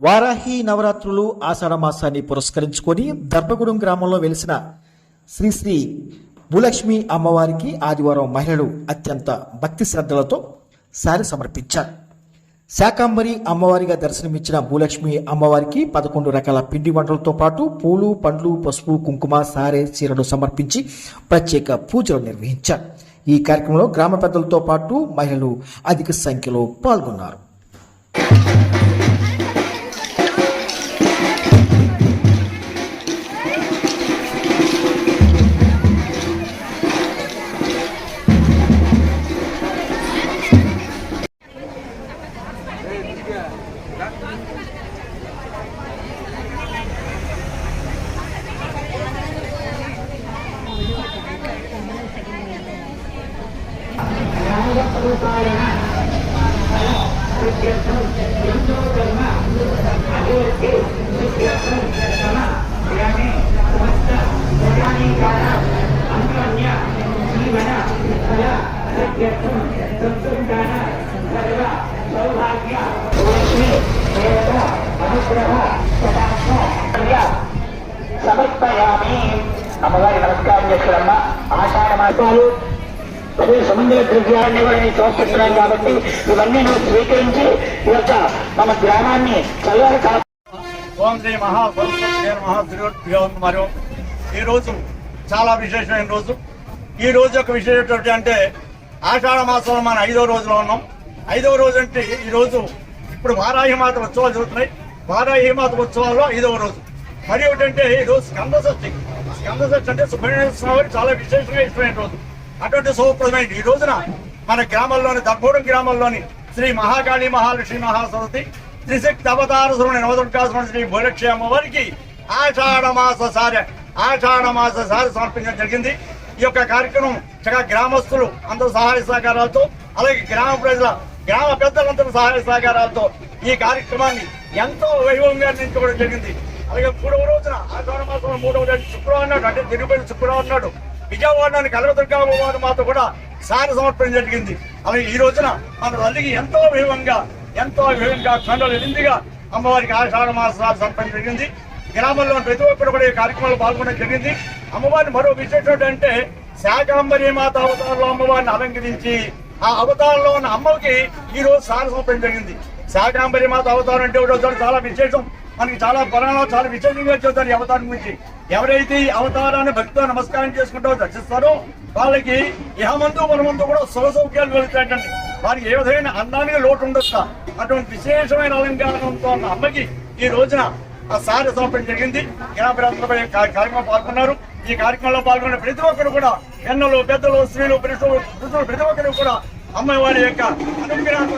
వారాహి నవరాత్రులు ఆషాఢ మాసాన్ని పురస్కరించుకొని దర్భగూడెం గ్రామంలో వెలిసిన శ్రీ శ్రీ భూలక్ష్మి అమ్మవారికి ఆదివారం మహిళలు అత్యంత భక్తి శ్రద్ధలతో శారీ సమర్పించారు. శాకాంబరి అమ్మవారిగా దర్శనమిచ్చిన భూలక్ష్మి అమ్మవారికి 11 రకాల పిండి వంటలతో పాటు పూలు, పండ్లు, పసుపు, కుంకుమ, సారె, చీరలు సమర్పించి ప్రత్యేక పూజలు నిర్వహించారు. ఈ కార్యక్రమంలో గ్రామ పెద్దలతో పాటు మహిళలు అధిక సంఖ్యలో పాల్గొన్నారు. సమర్పయామి. అమ్మగారి నమస్కారం చేస్తారమ్మా. ఆషాఢ మాసాలు అదే సముద్ర ద్రవ్యాన్ని కూడా నేను చూస్తున్నాం కాబట్టి ఇవన్నీ నువ్వు స్వీకరించి ఈ యొక్క మన గ్రామాన్ని చల్లగా ఓం శ్రీ మహాశ్రీ ఈ రోజు చాలా విశేషమైన రోజు. ఈ రోజు యొక్క విశేషం అంటే ఆషాఢ మాసంలో మనం 5వ రోజులో ఉన్నాం. 5వ రోజు అంటే ఈ రోజు ఇప్పుడు వారాహి మాత ఉత్సవాలు జరుగుతున్నాయి. వారాహి మాత ఉత్సవాల్లో 5వ రోజు. మరి ఏమిటంటే ఈ రోజు స్కంద షష్ఠి అంటే సుబ్రహ్మణ్య స్వామి చాలా విశేషంగా ఇష్టమైన రోజు. అటువంటి శుభప్రదమైన ఈ రోజున మన గ్రామంలోని దర్భగూడెం గ్రామంలోని శ్రీ మహాకాళి మహాలక్ష్మి మహాసరస్వతి త్రిశక్తి అవతార సురుని నవదుర్గాసురుని శ్రీ భూలక్ష్మి అమ్మవారికి ఆషాఢ మాస సారి సమర్పించడం జరిగింది. ఈ యొక్క కార్యక్రమం చక్కగా గ్రామస్తులు అందరూ సహాయ సహకారాలతో, అలాగే గ్రామ పెద్దలందరూ సహాయ సహకారాలతో ఈ కార్యక్రమాన్ని ఎంతో వైభవంగా నిర్వహించుకోవడం జరిగింది. అలాగే 3వ రోజున ఆషాఢ మాసం 3వ రోజు శుక్రవారం నాడు అంటే తిరుపతి శుక్రవారం నాడు విజయవాడలోని కనకదుర్గా అమ్మవారి మాత కూడా సారి సమర్పణ జరిగింది. అలాగే ఈ రోజున మన తల్లికి ఎంతో విధంగా కండలు ఎనిమిదిగా అమ్మవారికి ఆషాఢ మాస సారి సమర్పణ జరిగింది. గ్రామంలో ప్రతి ఒక్కరు కూడా ఈ కార్యక్రమాలు పాల్గొనడం జరిగింది. అమ్మవారిని మరో విశేషం అంటే శాకాంబరి మాత అవతారంలో అమ్మవారిని అలంకరించి ఆ అవతారంలో ఉన్న అమ్మకి ఈ రోజు సారి సమర్పణ జరిగింది. శాకాంబరి మాత అవతారం అంటే ఒకటి చాలా విశేషం. మనకి చాలా పురాణాలు చాలా విశేషంగా చెబుతారు ఈ అవతారం గురించి. ఎవరైతే ఈ అవతారాన్ని భక్తితో నమస్కారం చేసుకుంటూ దర్శిస్తారో వాళ్ళకి ఇహమందు మనమందు కూడా సుఖ సౌఖ్యాలు కలుగుతాయండి. వారికి ఏ విధమైన అందానికి లోటు ఉండొచ్చు. అటువంటి విశేషమైన అలంకారంతో ఉన్న అమ్మకి ఈ రోజున ఆ సారి సమర్పణ జరిగింది. గ్రామీణపై కార్యక్రమం పాల్గొన్నారు. ఈ కార్యక్రమంలో పాల్గొన్న ప్రతి ఒక్కరు కూడా ఎన్నలు, పెద్దలు, స్త్రీలు, పురుషులు ప్రతి ఒక్కరు కూడా అమ్మవారి యొక్క అనుగ్రహాన్ని